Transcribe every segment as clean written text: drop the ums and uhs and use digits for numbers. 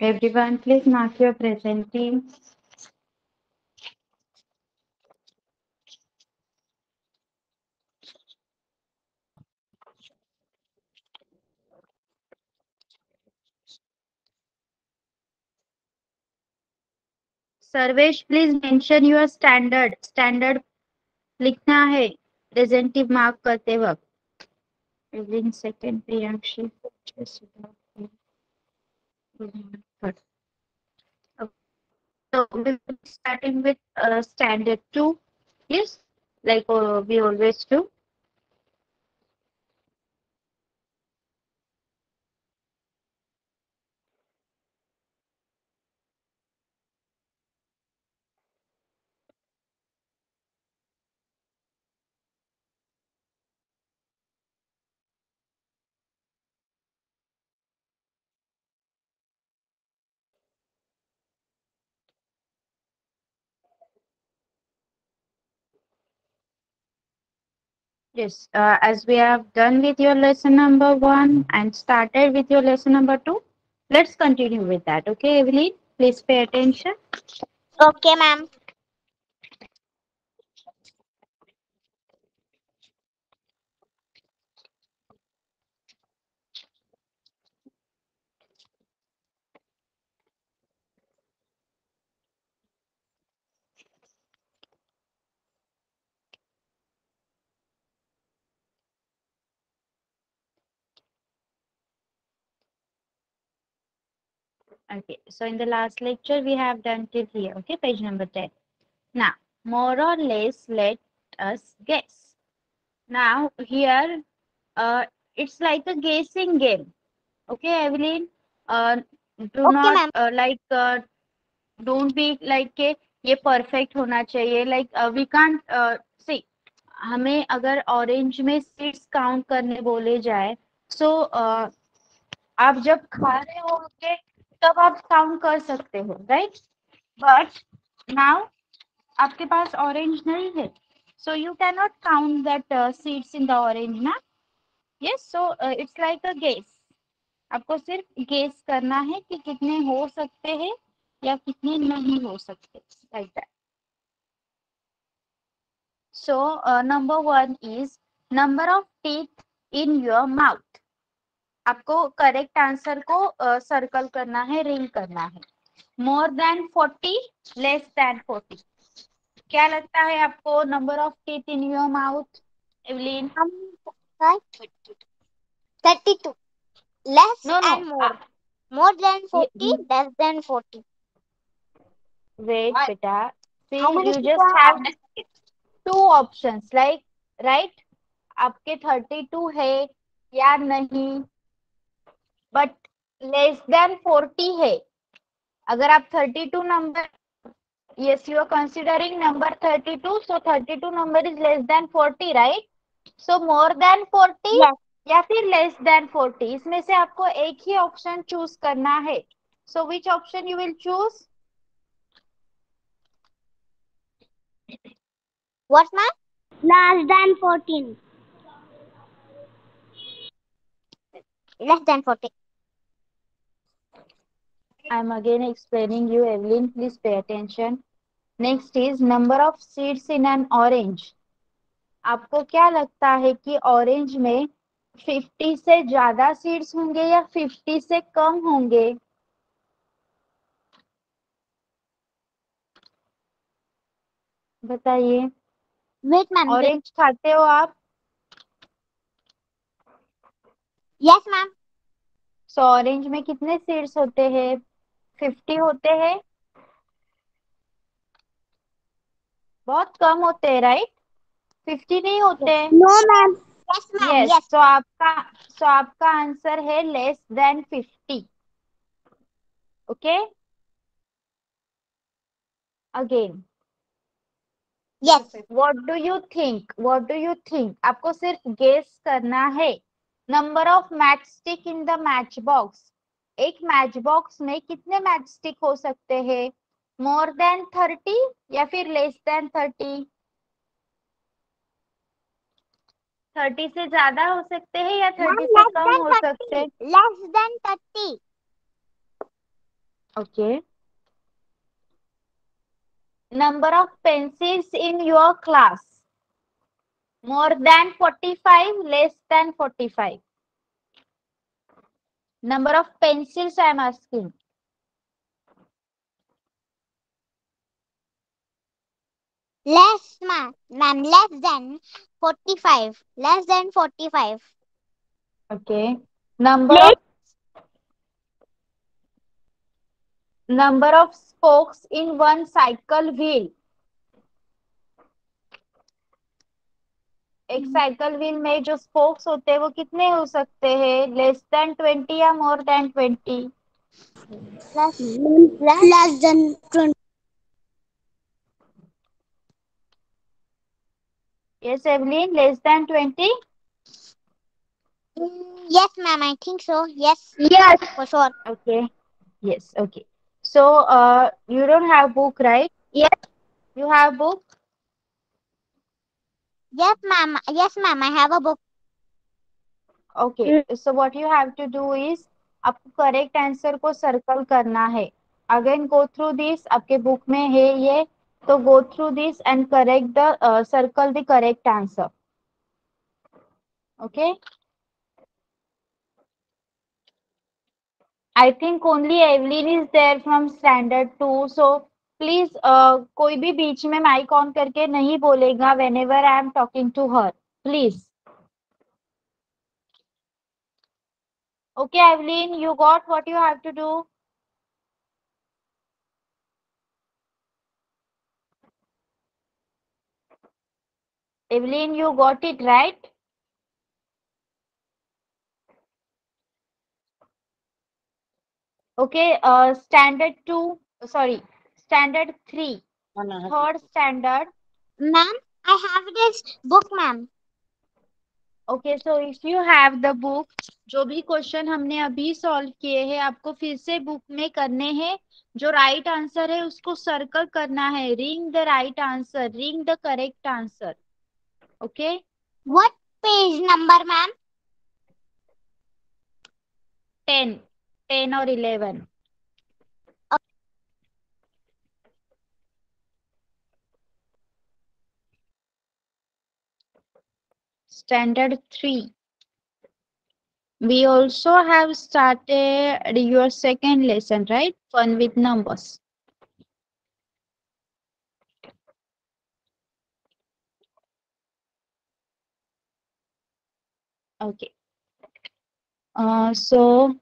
Everyone, please mark your present team. Sarvesh, please mention your standard. Standard लिखना है प्रेजेंटिव mark करते वक्त. Evelyn second, Priyanshi first, third. So we will be starting with standard 2. Yes, like we always do. Yes, as we have done with your lesson number 1 and started with your lesson number 2, let's continue with that. Okay, Evelyn, please pay attention. Okay, ma'am. Okay, so in the last lecture, we have done till here. Okay, page number 10. Now, more or less, let us guess. Now, here, it's like a guessing game. Okay, Evelyn, do Okay, not ma'am. don't be like के ये perfect होना चाहिए. Like we can't see. हमें अगर orange में seeds count करने बोले जाए, सो आप जब खा रहे होगे तब आप काउंट कर सकते हो, राइट? बट नाउ आपके पास ऑरेंज नहीं है, so you can not count that seeds in the orange ना. Yes, so it's like a guess. आपको सिर्फ गेस करना है कि कितने हो सकते हैं या कितने नहीं हो सकते, like that. So number 1 is number of teeth in your mouth. आपको करेक्ट आंसर को सर्कल करना है, रिंग करना है. More than 40, less than 40. क्या लगता है आपको number of teeth in your mouth, Evelyn? 32. Less no no, and more. More than 40, less than 40. Wait बेटा, How see many you teeth just I have have? Two options, like right, आपके 32 है या नहीं, but less than 40 है. अगर आप 32 number, yes, you are considering number 32, so 32 number is less than 40, right? So more than 40 Yes. या फिर less than 40, इसमें से आपको एक ही ऑप्शन चूज करना है. So which option you will choose? What, ma'am? Less than 14. Less than 40. I am again explaining you, Evelyn, please pay attention. Next is number of seeds in an orange. आपको क्या लगता है कि orange में 50 से ज्यादा सीड्स होंगे या 50 से कम होंगे? बताइए. Wait, ma'am. Wait. ऑरेंज खाते हो आप? Yes, ma'am. सो ऑरेंज में कितने सीड्स होते हैं? 50 होते हैं. बहुत कम होते हैं, राइट? 50 नहीं होते हैं. No, ma'am. Yes, ma'am. Yes, Yes. सो आपका आंसर है less than 50. Okay, again. Yes. What do you think? आपको सिर्फ गेस करना है. Number of match stick in the match box. एक मैच बॉक्स में कितने मैच स्टिक हो सकते हैं? मोर देन 30 या फिर लेस देन 30? 30 से ज्यादा हो सकते हैं या Ma'am, 30 से less कम than हो सकते 30. हैं? Less than 30. Okay. Number of pencils in your class. More than 45, less than 45. Number of pencils I am asking. Less, ma'am. Ma'am, less than 45. Less than 45. Okay. Number of spokes in one cycle wheel. एक cycle wheel में जो spokes होते हैं वो कितने हो सकते हैं? लेस देन 20 या more than 20? Less, less than 20. Yes, Evelyn, less than 20? Yes, ma'am. I think so. Yes. Yes. For sure. Okay. Yes, okay. So, you don't have book, right? Yes. You have book? Yes, ma'am. Yes, ma'am. I have a book. Okay. So, what you have to do is, आपको correct answer को circle करना है. Again go through this. आपके book में है ये, तो go through this and correct the circle the correct answer. Okay. I think only Evelyn is there from standard 2. So please कोई भी बीच में माइक ऑन करके नहीं बोलेगा whenever I am talking to her. Please. Okay, Evelyn, you got what you have to do. Evelyn, you got it right. Okay, standard 2, sorry, standard 3, third standard. Ma'am, I have this book, ma'am. Okay so if you have the book, जो भी question हमने अभी solve किए हैं आपको फिर से book में करने हैं. जो राइट आंसर है उसको सर्कल करना है. Ring the right answer, ring the correct answer. Okay. What page number, ma'am? 10, 10 और 11. Standard 3. We also have started your second lesson, right? Fun with numbers. Okay. So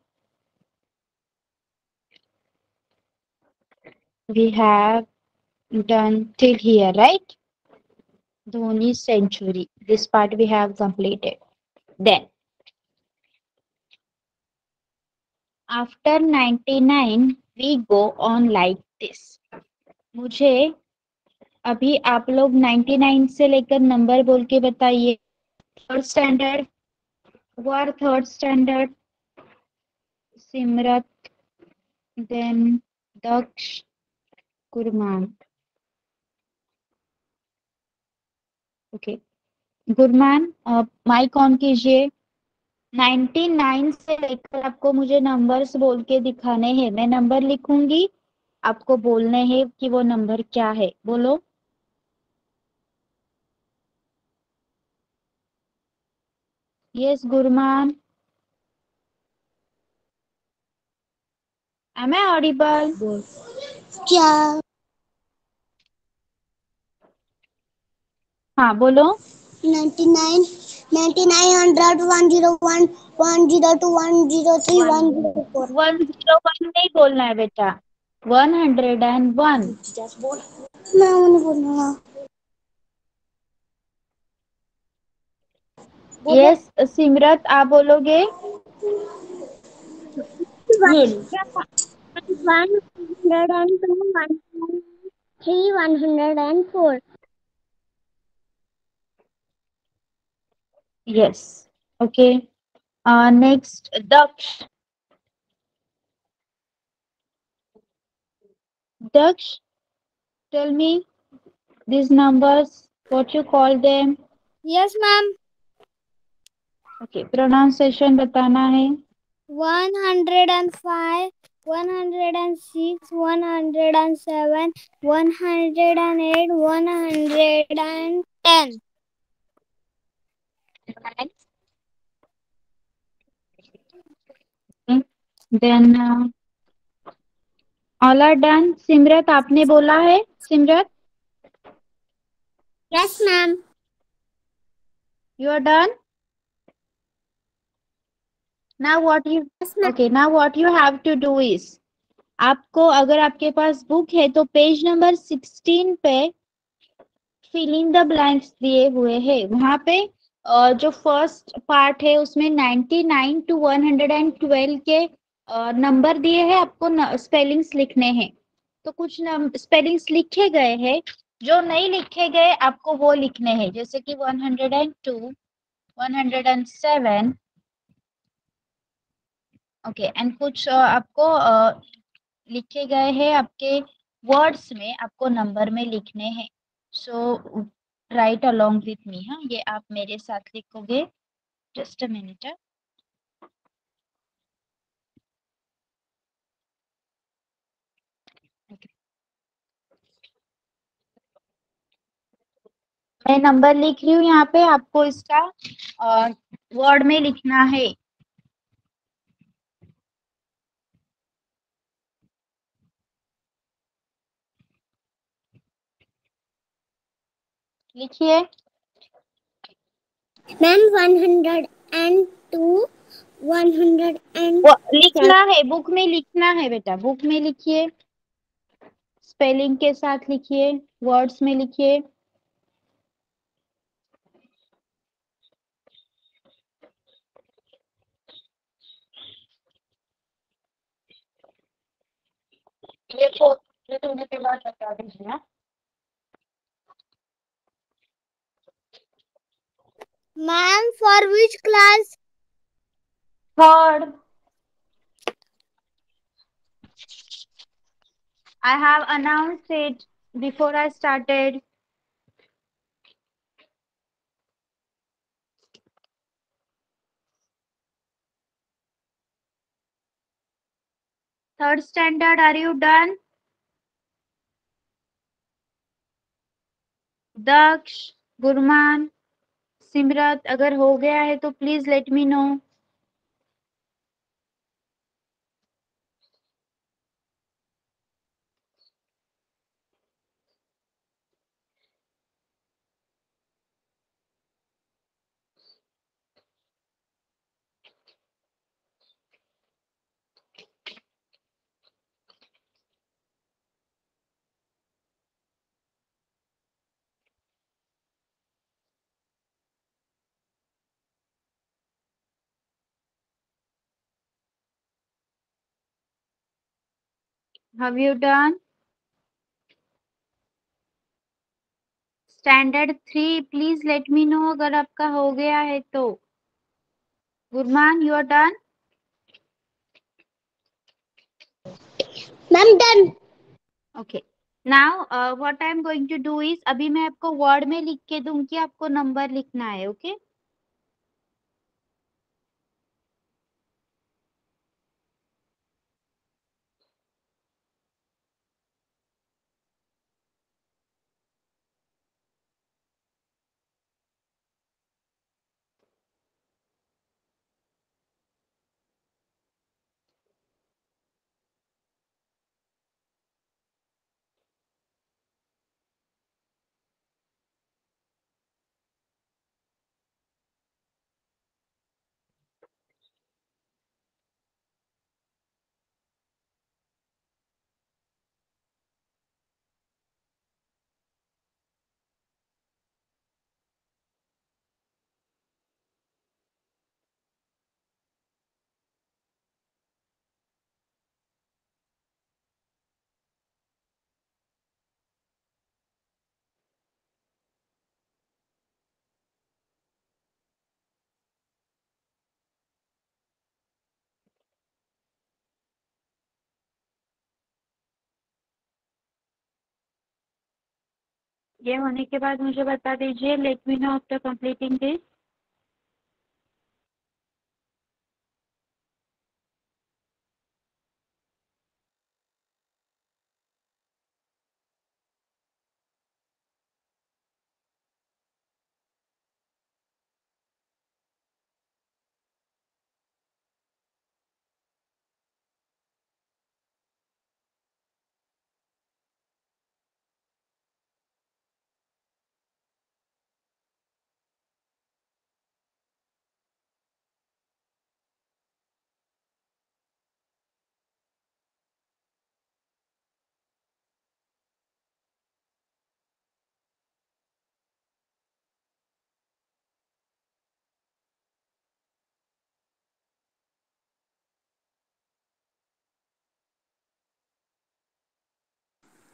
we have done till here, right? Dhoni's century. This part we have completed. Then, after 99, we go on like this. मुझे अभी आप लोग 99 से लेकर number बोल के बताइए. Third standard, वर third standard, Simrat, then Daksh, Gurman. Okay, Gurman mic on कीजिए. 99 से लेकर आपको मुझे नंबर्स बोल के दिखाने हैं. मैं नंबर लिखूंगी, आपको बोलने हैं कि वो नंबर क्या है. बोलो. Yes Gurman. Am I audible? क्या? हाँ बोलो. 99, 9900, 101, 102, 103, 104. 101 नहीं बोलना है बेटा. 101. मैं उन्हें बोलूँगा. यस सिमरत आप बोलोगे. 102, 103, 104. Yes. Okay. Next Daksh. Daksh, tell me these numbers, what you call them. Yes, ma'am. Okay, pronunciation बताना है. 105, 106, 107, 108, 110. Then all are done. Simrat आपने बोला है. Simrat, Yes, ma'am. you are done. Now what you Yes, ma'am. okay, now what you have to do is, आपको अगर आपके पास book है तो पेज नंबर 16 पे फिल इन द ब्लैंक्स दिए हुए हैं. वहां पे जो फर्स्ट पार्ट है उसमें 99 टू 112 के नंबर दिए हैं. आपको स्पेलिंग्स लिखने हैं. तो कुछ स्पेलिंग्स लिखे गए हैं, जो नहीं लिखे गए आपको वो लिखने हैं. जैसे कि 102, 107. ओके, एंड कुछ आपको लिखे गए हैं आपके वर्ड्स में, आपको नंबर में लिखने हैं. सो राइट अलोंग विथ मी. हाँ, ये आप मेरे साथ लिखोगे. Just a minute. मैं नंबर लिख रही हूँ यहाँ पे. आपको इसका वर्ड में लिखना है. लिखिए. Ma'am, 102, 107. लिखना है, बुक में लिखना है बेटा. बुक में लिखिए, स्पेलिंग के साथ लिखिए, वर्ड्स में लिखिए. ये होने के बाद बता दीजिए. Ma'am, for which class? Third. I have announced it before I started. Third standard, are you done? दक्ष, गुरमान, सिमरत, अगर हो गया है तो please let me know. Have you done? Standard 3, please let me know अगर आपका हो गया है तो. Gurman, you are done? Ma'am, done. Okay. Now what I am going to do is, अभी मैं आपको वर्ड में लिख के दूंगी, आपको नंबर लिखना है. ओके. ये होने के बाद मुझे बता दीजिए. Late me know after completing this.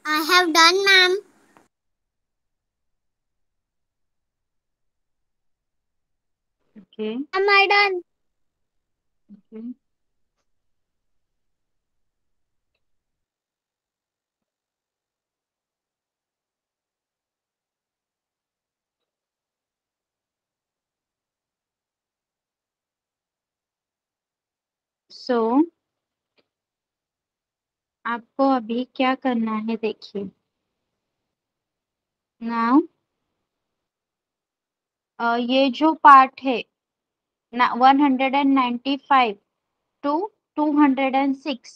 I have done, ma'am. Okay. Am I done? Okay. So आपको अभी क्या करना है देखिए नाउ ये जो पार्ट है ना 195 टू 206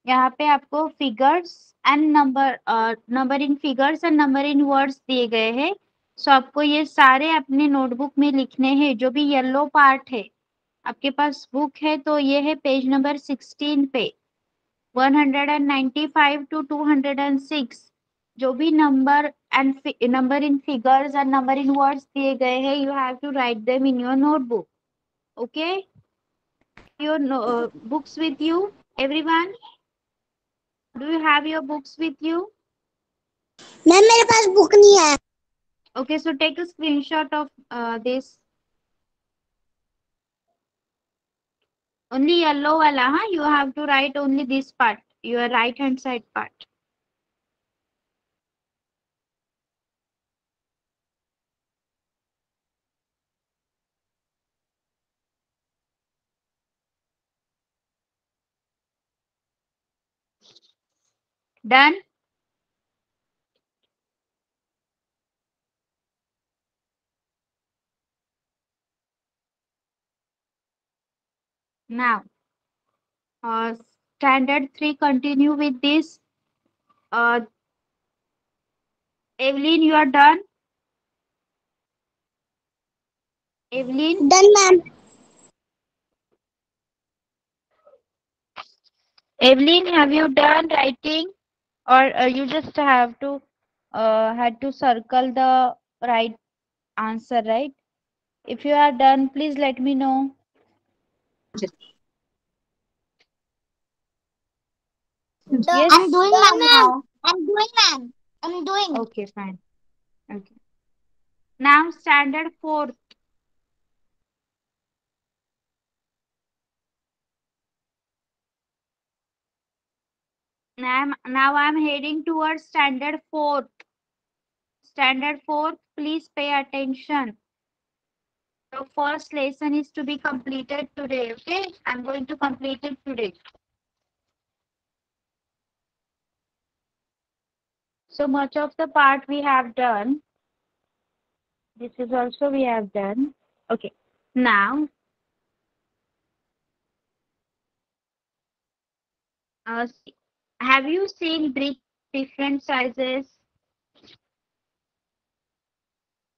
यहाँ पे आपको figures and number in figures and number in words दिए गए हैं सो आपको ये सारे अपने नोटबुक में लिखने हैं जो भी येलो पार्ट है आपके पास बुक है तो ये है पेज नंबर 16 पे 195 टू 206 जो भी number in figures and number in words दिए गए हैं you have to write them in your notebook okay your books with you everyone do you have your books with you ma'am मेरे पास book नहीं है. okay so take a screenshot of this only yellow wala you have to write only this part your right hand side part done now standard 3 continue with this uh, Evelyn you are done Evelyn Done, ma'am. Evelyn have you done writing or you just have to had to circle the right answer right if you are done please let me know yes I'm doing, ma'am, now. I'm doing, ma'am. I'm doing. okay fine okay now standard 4 now I'm heading towards standard 4 standard 4 please pay attention the first lesson is to be completed today okay I'm going to complete it today so much of the part we have done this is also we have done okay now have you seen brick different sizes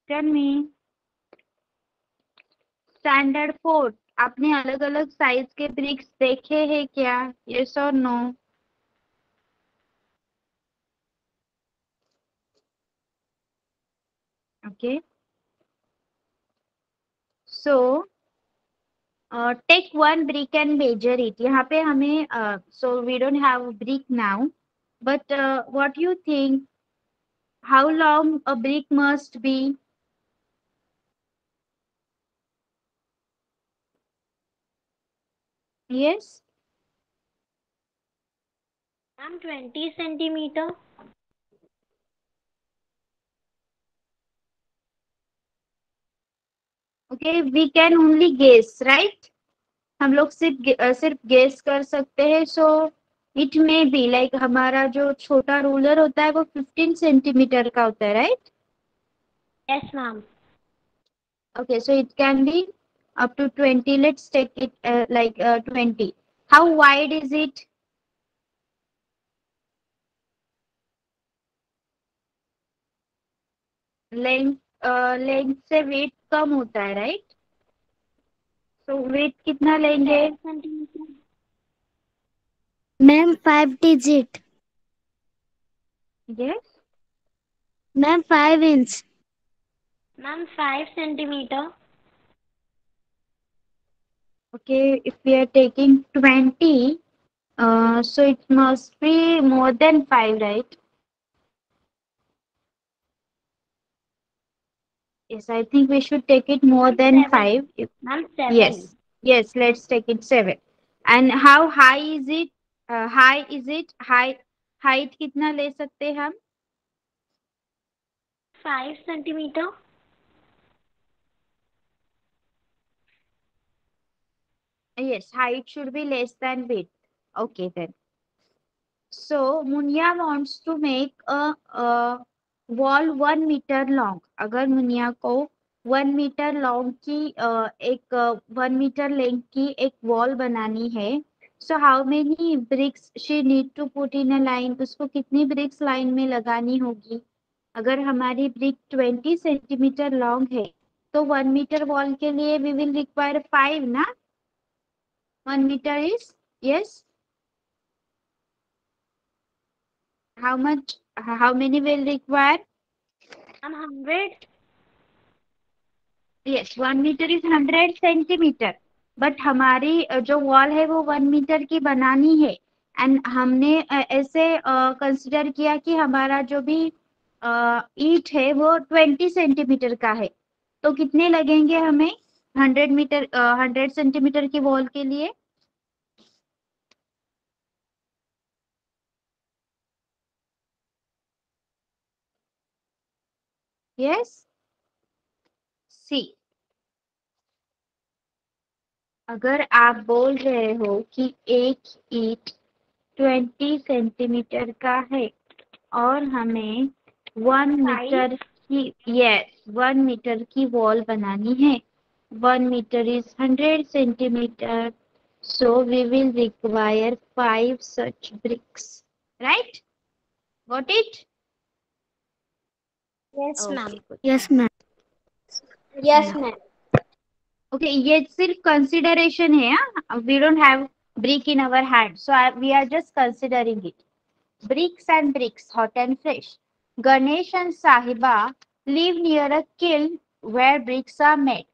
tell me standard 4 आपने अलग अलग size के BRICS देखे हैं क्या yes और no okay so take one brick and measure it यहाँ पे हमें so we don't have brick now but what you think how long a brick must be yes Ma'am, 20 centimeter. Okay we can only guess right हम लोग सिर्फ guess कर सकते हैं so it may be like हमारा जो छोटा ruler होता है वो 15 सेंटीमीटर का होता है right Yes, ma'am. okay so it can be up to 20 let's take it 20 how wide is it length length से वेट कम होता है राइट so वेट कितना लेंगे Ma'am, 5 digit. yes Ma'am, 5 inch. Ma'am, 5 centimeter. okay if we are taking 20 so it must be more than 5 right Yes, I think we should take it more than 5. Ma'am, 7. Yes, yes, let's take it 7. And how high is it? High is it? Height कितना ले सकते हैं हम? 5 centimeter. Yes, height should be less than width. Okay then. So Munya wants to make a wall 1 meter long. अगर मुनिया को 1 meter long की एक 1 meter length की एक wall बनानी है, so how many bricks she need to put in a line? उसको कितनी bricks line में लगानी होगी? अगर हमारी brick 20 centimeter long है, तो 1 meter wall के लिए we will require 5 ना? 1 meter is yes. How much? How many will require? 100. Yes, 1 meter is 100 centimeter. But हमारी जो वॉल है वो 1 meter की बनानी है एंड हमने ऐसे कंसिडर किया कि हमारा जो भी ईट है वो 20 सेंटीमीटर का है, तो कितने लगेंगे हमें 100 सेंटीमीटर की वॉल के लिए? यस, सी, अगर आप बोल रहे हो कि एक ईट 20 सेंटीमीटर का है और हमें 1 meter की 1 meter की वॉल बनानी है, 1 meter is 100 centimeter, so we will require 5 such bricks, right? Got it? Yes, ma'am. Okay, good. Yes, ma'am. Yes, Now, ma'am. okay, ये सिर्फ consideration है, we don't have brick in our hand, so we are just considering it. Bricks and bricks, hot and fresh. Ganesh and Sahiba live near a kiln where bricks are made.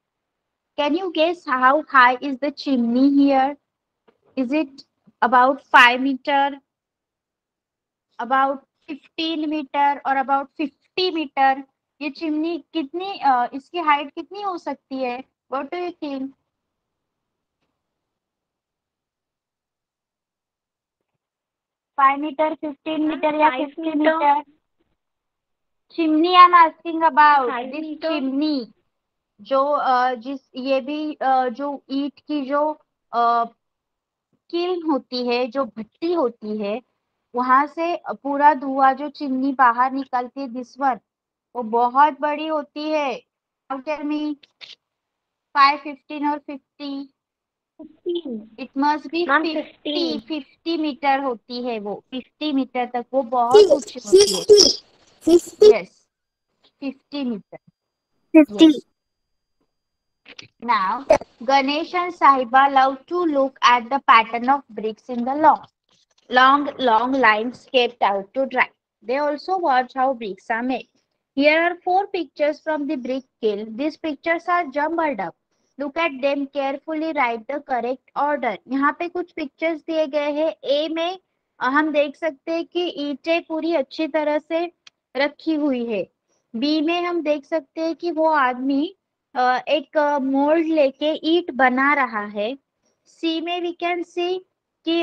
Can you guess how high is the chimney here? Is it about 5 meter, about 15 meter or about 50 meter? ये chimney कितनी इसकी height कितनी हो सकती है? What do you think? 5 meter, 15 meter या 5 50 meter. meter? Chimney I'm asking about. 5 This meter. chimney. जो जिस ये भी जो ईट की जो किल्न होती है, जो भट्टी होती है, वहां से पूरा धुआं जो चिमनी बाहर निकलती है, दिस वन, वो बहुत बड़ी होती है. Now tell me 5, 15 और 50. 15. It must B Ma'am, 50. 15. 50 metre होती है वो, 50 मीटर तक वो बहुत ऊंची होती है. 50. Yes, 50 meter. 50. Yes. Now, Ganesh and Sahiba love to look at the pattern of bricks in the long lines kept out to dry. They also watch how bricks are made. Here are 4 pictures from the brick kiln. These pictures are jumbled up. Look at them carefully. Write the correct order. यहाँ पे कुछ pictures दिए गए हैं. A में हम देख सकते हैं कि ईंटें पूरी अच्छी तरह से रखी हुई है. B में हम देख सकते हैं कि वो आदमी एक मोल्ड लेके ईंट बना रहा है. सी में वी कैन सी कि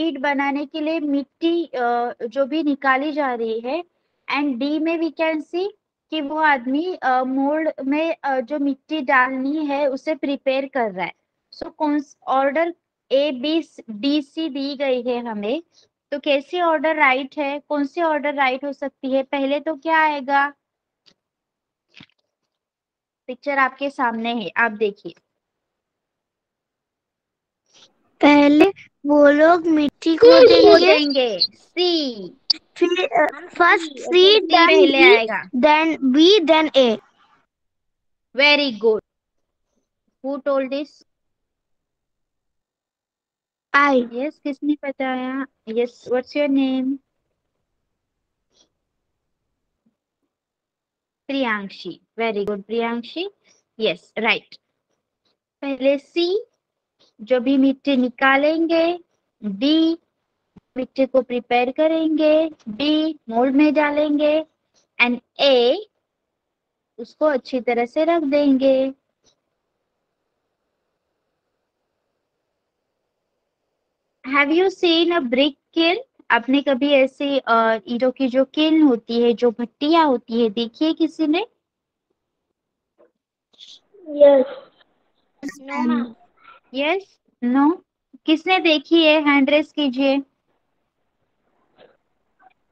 ईंट बनाने के लिए मिट्टी जो भी निकाली जा रही है. एंड डी में वी कैन सी कि वो आदमी मोल्ड में जो मिट्टी डालनी है उसे प्रिपेयर कर रहा है. सो कौन order A B D C दी गई है हमें, तो कैसी ऑर्डर राइट है? कौन सी ऑर्डर राइट हो सकती है? पहले तो क्या आएगा? पिक्चर आपके सामने है, आप देखिए. पहले वो लोग मिट्टी खोदेंगे. सी. फिर फर्स्ट सी, सी देन पहले बी, आएगा. Then B, then A. Very good. Who told this? I. Yes, किसने बताया? Yes, what's your name? Priyanshi. Very good Priyanshi. Yes, right. पहले सी जो भी मिट्टी निकालेंगे, डी मिट्टी को प्रिपेयर करेंगे, बी मोल्ड में डालेंगे, एंड ए उसको अच्छी तरह से रख देंगे। Have you seen a brick kiln? आपने कभी ऐसे ईंटों की जो किल्न होती है, जो भट्टियां होती है, देखी है किसी ने? Yes. No, ma'am. Yes, no, किसने देखी है? हैंड रेस कीजिए।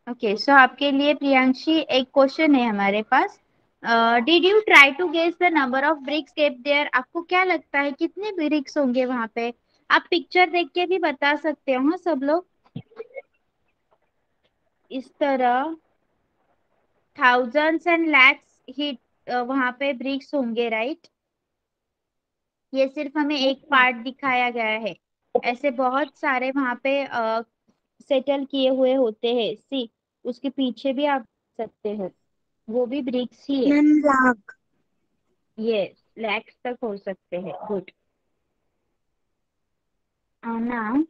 ओके, सो आपके लिए प्रियांशी एक क्वेश्चन है हमारे पास। Did you try to guess the number of bricks kept there? आपको क्या लगता है कितने ब्रिक्स होंगे वहां पे? आप पिक्चर देख के भी बता सकते हो, हाँ, सब लोग इस तरह थाउजेंड्स एंड लैक्स ही वहां पे ब्रिक्स होंगे, राइट? ये सिर्फ हमें एक पार्ट दिखाया गया है, ऐसे बहुत सारे वहां पे सेटल किए हुए होते हैं। सी, उसके पीछे भी आप सकते हो, वो भी ब्रिक्स ही है। Ma'am, lakh. ये लैक्स तक हो सकते हैं। Good. Now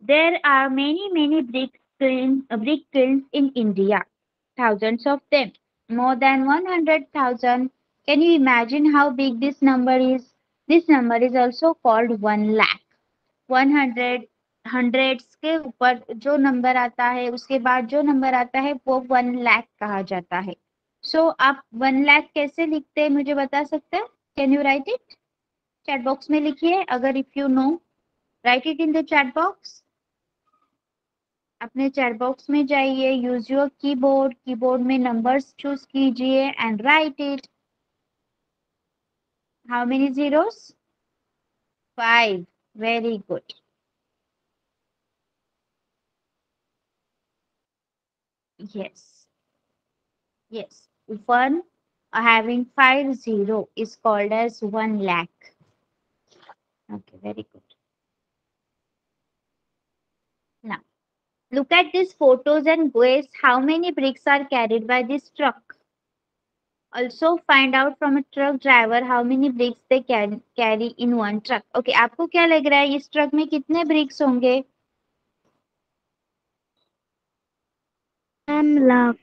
there are many brick kilns in India, thousands of them, more than 100,000. Can you imagine how big this number is? This number is also called 1 lakh. 100, hundreds के ऊपर जो number आता है, उसके बाद जो नंबर आता है, वो 1 लाख कहा जाता है। सो आप 1 लाख कैसे लिखते हैं मुझे बता सकते हैं? Can you right it? Chat box में लिखिए, अगर if you know, right it in the chat box. अपने चैट बॉक्स में जाइए, यूज योर कीबोर्ड, कीबोर्ड में नंबर्स चूज कीजिए and right it. How many zeros? 5। Very good. Yes, yes, 1 having 50 is called as 1 lakh. Okay, very good. Now, look at these photos and guess how many bricks are carried by this truck. Also, find out from a truck driver how many bricks they can carry in one truck. Okay, आपको क्या लग रहा है इस truck में कितने BRICS होंगे? Ma'am, lakh.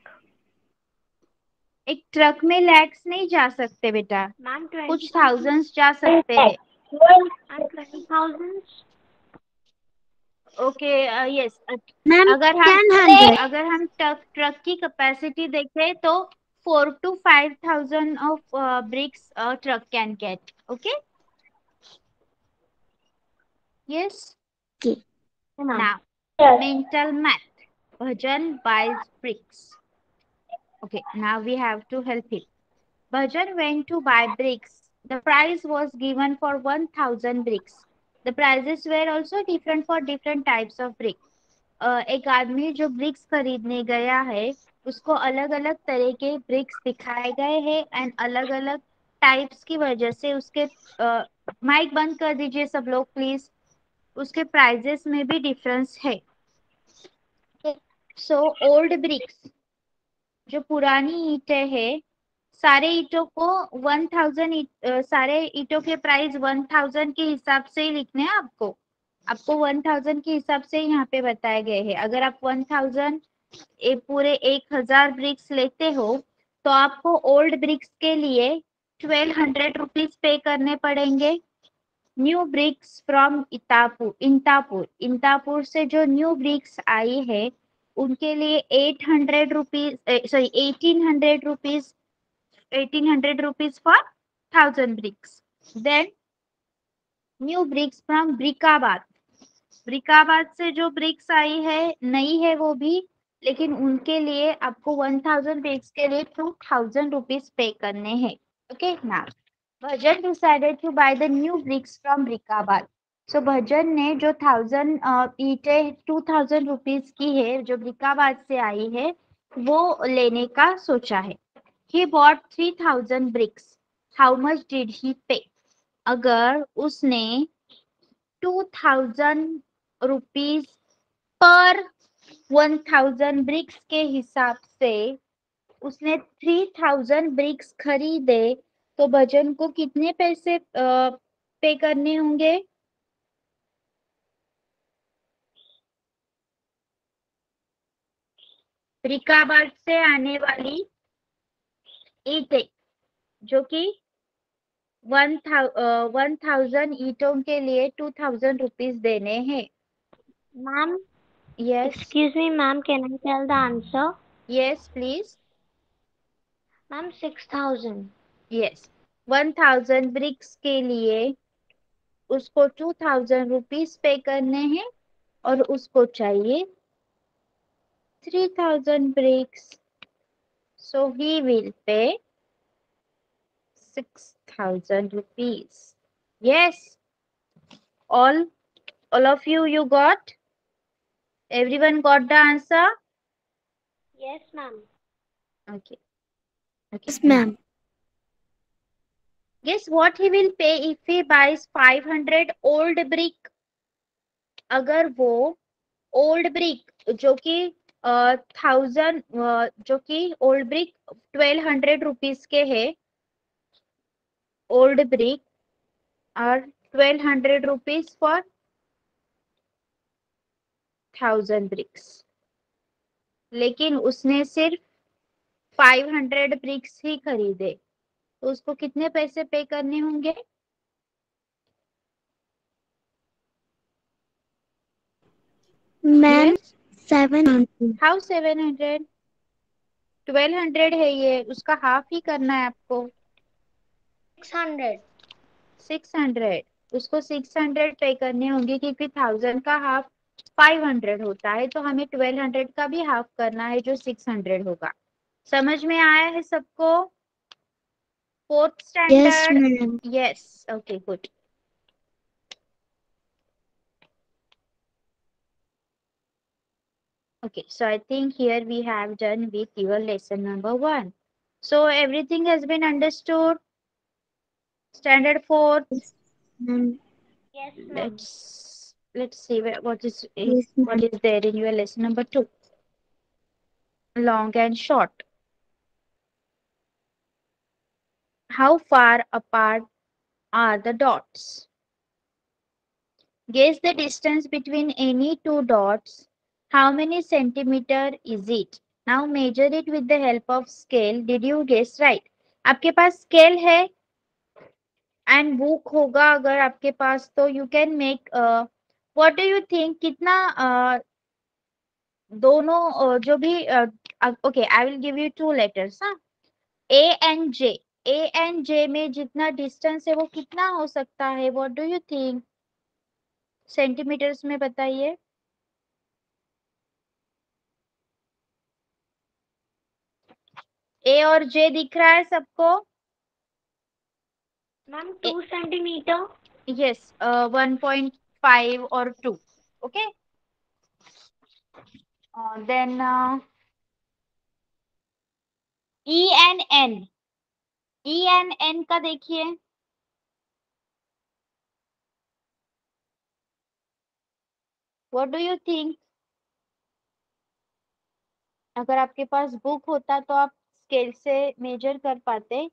एक ट्रक में लैक्स नहीं जा सकते बेटा, Ma'am, कुछ 20,000. थाउजेंड्स जा सकते हैं। Ma'am, 20,000. Okay, yes. Ma'am, अगर हम 10,100. अगर हम ट्रक की कैपेसिटी देखें तो 4 to 5,000 of BRICS truck can get. Okay, yes. Okay. Ma'am. Now Yes. mental math. Bhajan buys bricks. Okay, now we have to help him. Bhajan went to buy bricks. The price was given for 1,000 bricks. The prices were also different for different types of bricks. एक आदमी जो BRICS खरीदने गया है, उसको अलग अलग तरह के ब्रिक्स दिखाए गए हैं एंड अलग अलग टाइप्स की वजह से उसके माइक बंद कर दीजिए सब लोग प्लीज, उसके प्राइजेस में भी डिफरेंस है। सो ओल्ड ब्रिक्स, जो पुरानी ईंटें हैं, सारे ईंटों को 1,000, सारे ईंटों के प्राइस 1,000 के हिसाब से ही लिखने हैं आपको। आपको 1,000 के हिसाब से यहाँ पे बताए गए हैं। अगर आप 1,000 पूरे 1,000 ब्रिक्स लेते हो तो आपको ओल्ड ब्रिक्स के लिए 1,200 रुपीज पे करने पड़ेंगे। न्यू ब्रिक्स फ्रॉम इंतापुर से जो न्यू ब्रिक्स आई है, उनके लिए 800 rupees, sorry 1,800 rupees, 1,800 rupees for 1,000 bricks. Then new bricks from Brickabad से जो ब्रिक्स आई है, नई है वो भी, लेकिन उनके लिए आपको 1,000 ब्रिक्स के लिए 2,000 रुपीज पे करने हैं। Okay, now Bhajan decided to buy the new bricks from Brickabad. So Bhajan ने जो 1,000 ईंटें 2,000 रुपीज की है, जो ब्रिकाबाद से आई है, वो लेने का सोचा है। He bought 3,000 bricks. How much did he pay? अगर उसने 2,000 रुपीज पर 1,000 ब्रिक्स के हिसाब से उसने 3,000 ब्रिक्स खरीदे, तो भजन को कितने पैसे पे करने होंगे? फरीदाबाद से आने वाली ईंटें जो कि 1000 ईंटों के लिए 2000 रुपीज देने हैं. Ma'am, Yes, excuse me, ma'am, can I tell the answer? yes, please. Ma'am, 6,000. Yes, 1000 BRICS के लिए उसको 2000 रुपीज पे करने हैं और उसको चाहिए 3000 bricks. So he will pay 6000 rupees. Yes, all of you got? Everyone got the answer? Yes, ma'am. Okay. Yes, ma'am. Guess what he will pay if he buys 500 old brick? अगर वो old brick जो कि 1000 जो कि old brick 1200 rupees के है, old brick और 1200 rupees for 1000 BRICS, लेकिन उसने सिर्फ 500 ब्रिक्स ही खरीदे, तो उसको कितने पैसे पे करने होंगे? Ma'am, Yes? 700. हाउ 700? 1200 है ये, उसका हाफ ही करना है आपको. 600. 600, उसको 600 पे करने होंगे क्योंकि 1000 का हाफ 500 होता है, तो हमें 1200 का भी हाफ करना है जो 600 होगा. समझ में आया है सबको? Fourth Yes, standard. ma'am. Yes, okay, good. Okay, so I think here we have done with your lesson number 1. So everything has been understood. Standard 4. Yes, ma'am. Yes, ma'am. Let's see what is Yes, ma'am. there in your lesson number 2. Long and short. How far apart are the dots? Guess the distance between any two dots. How many centimeter is it? Now measure it with the help of scale. Did you guess right? आपके पास scale है and book होगा अगर आपके पास, तो you can make. What do you think कितना दोनों जो भी. Okay, I will give you 2 letters. हाँ, A and J. A and जे में जितना डिस्टेंस है वो कितना हो सकता है? What do you think? Centimeters में बताइए. ए और जे दिख रहा है सबको? Ma'am, 2 centimeter. यस, 1.5 और 2. Okay, then E and N. E and N का देखिए. What do you think? अगर आपके पास बुक होता तो आप स्केल से मेजर कर पाते.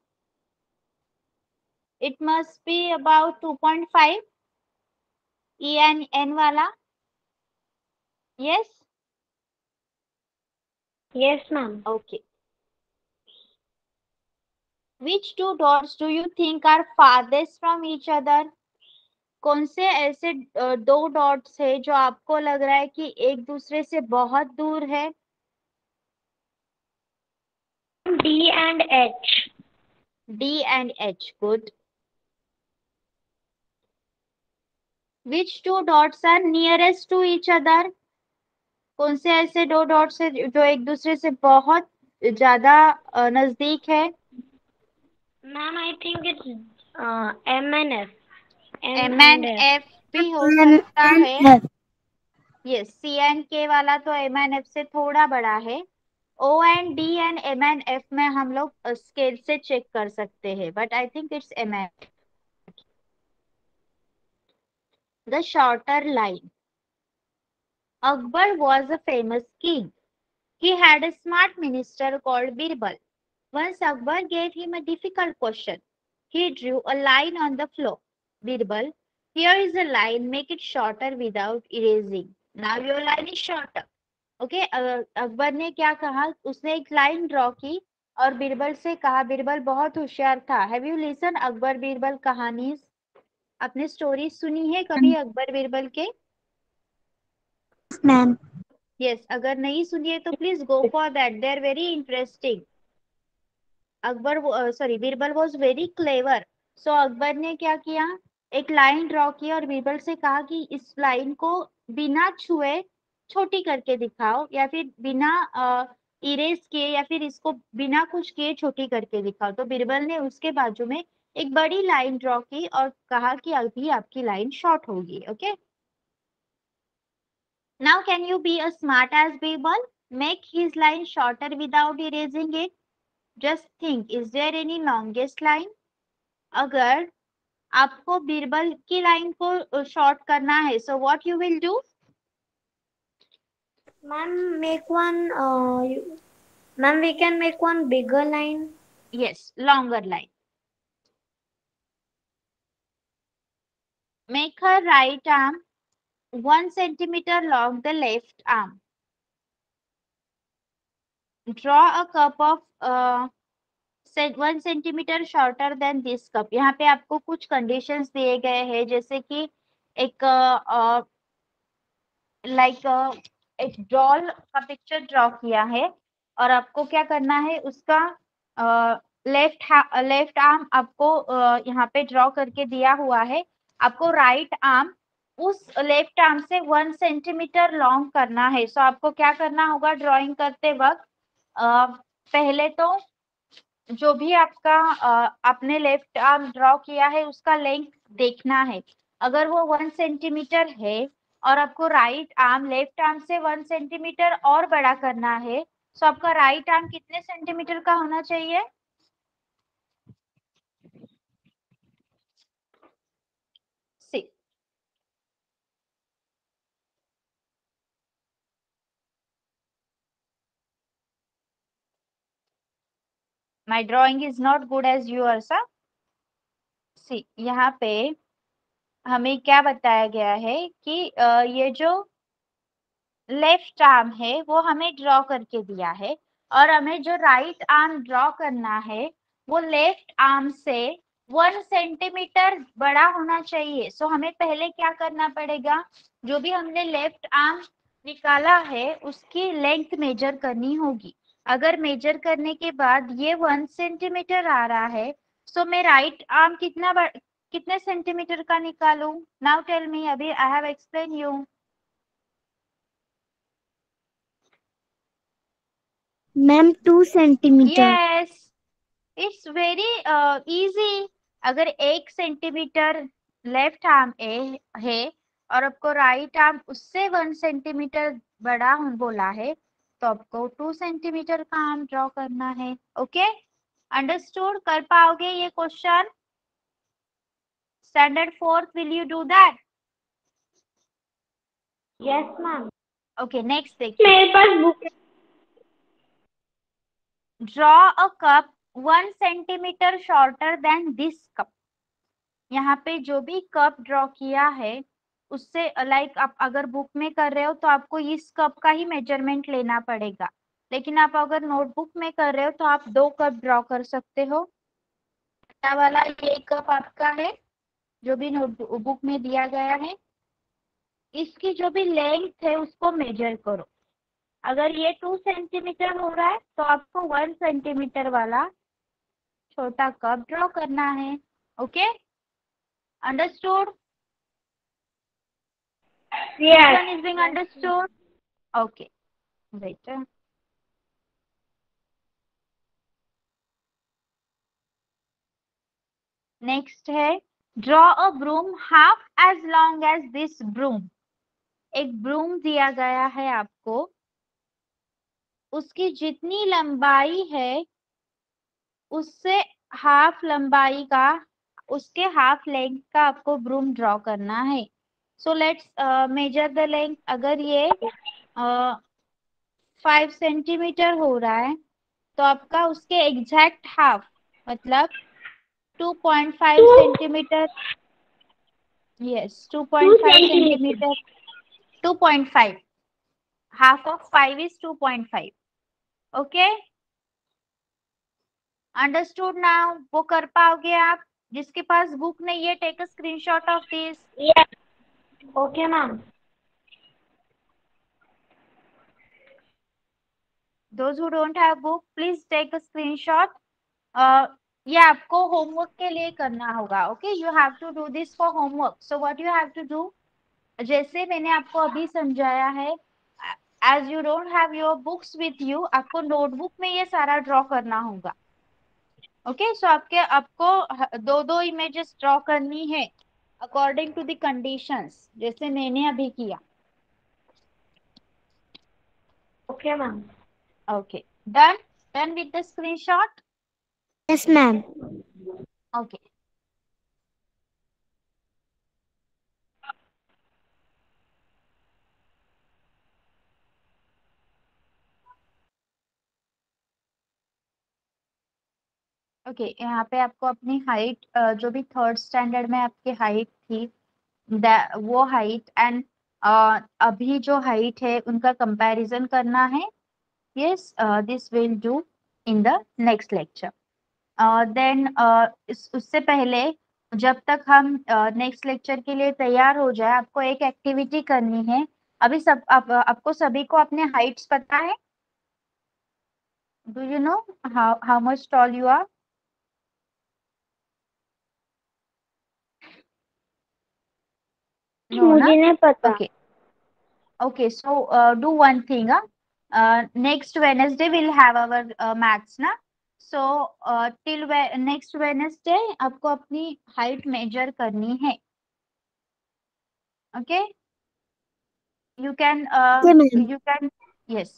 It must be about 2.5. E N N वाला. Yes, Yes, ma'am. Okay. Which two dots do you think are farthest from each other? कौन से ऐसे दो डॉट्स है जो आपको लग रहा है कि एक दूसरे से बहुत दूर है? D and H. D and H, good. Which two dots are nearest to each other? कौन से ऐसे दो डॉट्स है जो एक दूसरे से बहुत ज्यादा नजदीक है? Ma'am, I think it's M and F. M and F भी हो सकता है. यस, सी एंड के वाला तो एम एंड एफ से थोड़ा बड़ा है. O and D and M and F में हम लोग स्केल से चेक कर सकते हैं, but I think it's M and. The shorter line. Akbar was a famous king. He had a smart minister called Birbal. Once Akbar gave him a difficult question. He drew a line on the floor. Birbal, here is a line, make it shorter without erasing. Now your line is shorter. Okay, Akbar ने क्या कहा, उसने एक line draw की और बीरबल से कहा, बीरबल बहुत होशियार था। Have you listen Akbar Birbal कहानीज? आपने स्टोरी सुनी है कभी अकबर बीरबल के? मैम। यस, अगर नहीं सुनी है तो please go for that, they are very interesting. Akbar sorry Birbal was very clever. So Akbar ने क्या किया, एक लाइन ड्रॉ की और बीरबल से कहा कि इस लाइन को बिना छुए छोटी करके दिखाओ, या फिर बिना इरेज किए, या फिर इसको बिना कुछ किए छोटी करके दिखाओ। तो बीरबल ने उसके बाजू में एक बड़ी लाइन ड्रॉ की और कहा कि अभी आपकी लाइन शॉर्ट होगी। Okay, now can you be a smart as Birbal, make his line shorter without erasing it. Just think, is there any longest line? अगर आपको बीरबल की लाइन को शॉर्ट करना है, so what you will do? Ma'am, make one. Ma'am, we can make one bigger line. Yes, longer line. Make her right arm 1 centimeter long the left arm. Draw a cup of 1 centimeter shorter than this cup. यहाँ पे आपको कुछ conditions दिए गए हैं, जैसे कि एक लाइक एक डॉल का पिक्चर ड्रॉ किया है और आपको क्या करना है, उसका लेफ्ट आर्म आपको यहाँ पे ड्रॉ करके दिया हुआ है। आपको राइट आर्म उस लेफ्ट आर्म से 1 सेंटीमीटर लॉन्ग करना है। सो आपको क्या करना होगा ड्राइंग करते वक्त, पहले तो जो भी आपका आपने लेफ्ट आर्म ड्रॉ किया है उसका लेंथ देखना है। अगर वो 1 सेंटीमीटर है और आपको राइट आर्म लेफ्ट आर्म से 1 सेंटीमीटर और बड़ा करना है, तो आपका राइट आर्म कितने सेंटीमीटर का होना चाहिए? Six. My drawing is not good as yours, see यहाँ पे हमें क्या बताया गया है कि ये जो लेफ्ट आर्म है वो हमें ड्रॉ करके दिया है और हमें जो राइट आर्म ड्रॉ करना है वो लेफ्ट आर्म से 1 सेंटीमीटर बड़ा होना चाहिए। सो हमें पहले क्या करना पड़ेगा, जो भी हमने लेफ्ट आर्म निकाला है उसकी लेंथ मेजर करनी होगी। अगर मेजर करने के बाद ये 1 सेंटीमीटर आ रहा है, सो मैं राइट आर्म कितने सेंटीमीटर का निकालूं? नाउ टेल मी, अभी I have explain you. Ma'am 2 centimetre. Yes, it's very easy. अगर 1 सेंटीमीटर लेफ्ट आर्म ए है और आपको राइट आर्म उससे 1 सेंटीमीटर बड़ा बोला है, तो आपको 2 सेंटीमीटर का आर्म ड्रॉ करना है। Okay, understood? कर पाओगे ये question? Standard 4th, will you do that? Yes, ma'am. Okay, next देखिए। मेरे पास book Draw a cup 1 centimeter shorter than this cup. यहाँ पे जो भी कप ड्रॉ किया है उससे लाइक आप अगर बुक में कर रहे हो तो आपको इस कप का ही मेजरमेंट लेना पड़ेगा, लेकिन आप अगर नोटबुक में कर रहे हो तो आप 2 कप ड्रॉ कर सकते हो। क्या वाला ये कप आपका है जो भी नोटबुक में दिया गया है, इसकी जो भी लेंथ है उसको मेजर करो। अगर ये 2 सेंटीमीटर हो रहा है तो आपको 1 सेंटीमीटर वाला छोटा कप ड्रॉ करना है। Okay, understood? Which Yes. one is being understood? Okay, wait. Next है, draw a broom half as long as this broom. एक ब्रूम दिया गया है आपको, उसकी जितनी लंबाई है उससे हाफ लंबाई का, उसके हाफ लेंथ का आपको ब्रूम ड्रॉ करना है। So let's measure the length. अगर ये 5 सेंटीमीटर हो रहा है तो आपका उसके एग्जैक्ट हाफ मतलब 2.5 centimetre, yes 2 2.5 centimeters. Centimetre, 2.5 half of 5 is 2.5. Okay, understood now? वो कर पाओगे आप? जिसके पास बुक नहीं है, take a screenshot of this. Yes. Okay, ma'am. Those who don't have book, please take a screenshot. ये आपको होमवर्क के लिए करना होगा. Okay, you have to do this for homework. So what you have to do, जैसे मैंने आपको अभी समझाया है, as you don't have your books with you, आपको नोटबुक में ये सारा ड्रॉ करना होगा. ओके, सो आपको दो दो इमेजेस ड्रॉ करनी है अकॉर्डिंग टू द कंडीशंस, जैसे मैंने अभी किया. Okay, ma'am. Okay, done with the screenshot. Yes, ma'am. Okay, okay. यहाँ पे आपको अपनी हाइट, जो भी थर्ड स्टैंडर्ड में आपकी हाइट थी, वो हाइट एंड अभी जो हाइट है उनका कंपैरिजन करना है. Yes, this will do in the next lecture. Then उससे पहले, जब तक हम नेक्स्ट लेक्चर के लिए तैयार हो जाए, आपको एक एक्टिविटी करनी है. अभी आपको सभी को अपने हाइट्स पता है? Do you know how much tall you are? No ना? मुझे नहीं पता. Okay. Okay, so do one thing. Next Wednesday we'll have our maths, na? So till next Wednesday आपको अपनी height measure करनी है. Okay? You can Okay, ma'am. yes.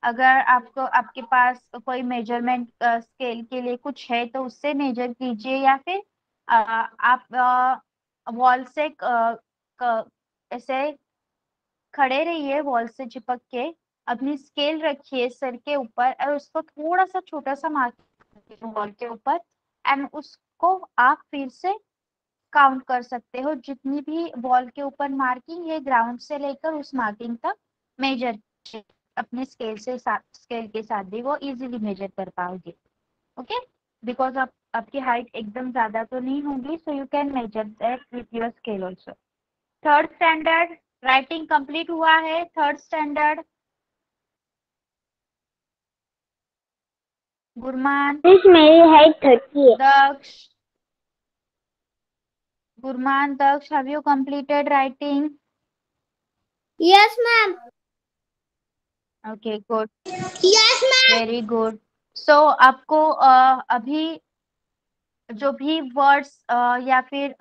अगर आपको आपके पास कोई मेजरमेंट स्केल के लिए कुछ है तो उससे मेजर कीजिए, या फिर आप वॉल से ऐसे खड़े रहिए, वॉल से चिपक के अपनी स्केल रखिए सर के ऊपर और उसको थोड़ा सा छोटा सा मार्क वॉल के ऊपर, एंड उसको आप फिर से काउंट कर सकते हो. जितनी भी वॉल के ऊपर मार्किंग है, ग्राउंड से लेकर उस मार्किंग तक मेजर अपने स्केल के साथ भी वो इजीली मेजर कर पाओगे. ओके, बिकॉज आपकी हाइट एकदम ज्यादा तो नहीं होगी, सो you can measure that with your scale also. Third standard writing complete हुआ है. थर्ड स्टैंडर्ड गुरमान, मेरी हाइट 30 है. दक्ष, Gurman, Daksh, have you completed writing? Yes, ma'am. Okay, good. Yes, ma'am. Very good. So आपको अभी जो भी वर्ड्स या फिर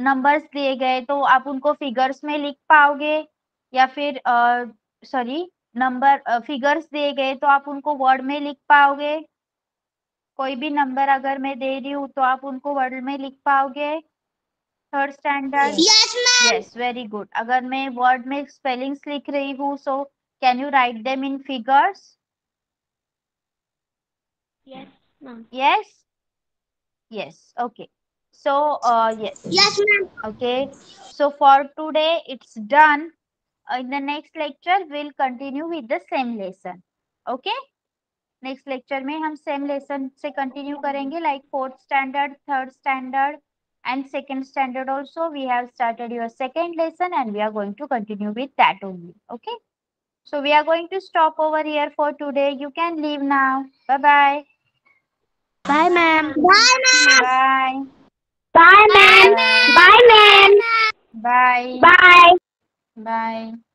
नंबर्स दिए गए तो आप उनको फिगर्स में लिख पाओगे, या फिर सॉरी, नंबर फिगर्स दिए गए तो आप उनको वर्ड में लिख पाओगे. कोई भी नंबर अगर मैं दे रही हूँ तो आप उनको वर्ड में लिख पाओगे. Third standard. Yes, ma'am. Yes, very good. अगर मैं वर्ड में स्पेलिंग्स लिख रही हूँ, so can you right them in figures? Yes, ma'am. Yes, yes. Okay, so yes. Yes, ma'am. Okay, so for today it's done. In the next lecture we'll continue with the same lesson. Okay, next lecture में हम same lesson से continue करेंगे, like fourth standard, third standard and second standard also. We have started your second lesson and we are going to continue with that only. Okay, so we are going to stop over here for today. You can leave now. Bye bye. Bye, ma'am. Bye, ma'am. Bye. Bye, ma'am. Bye, ma'am. Bye. Bye. Bye.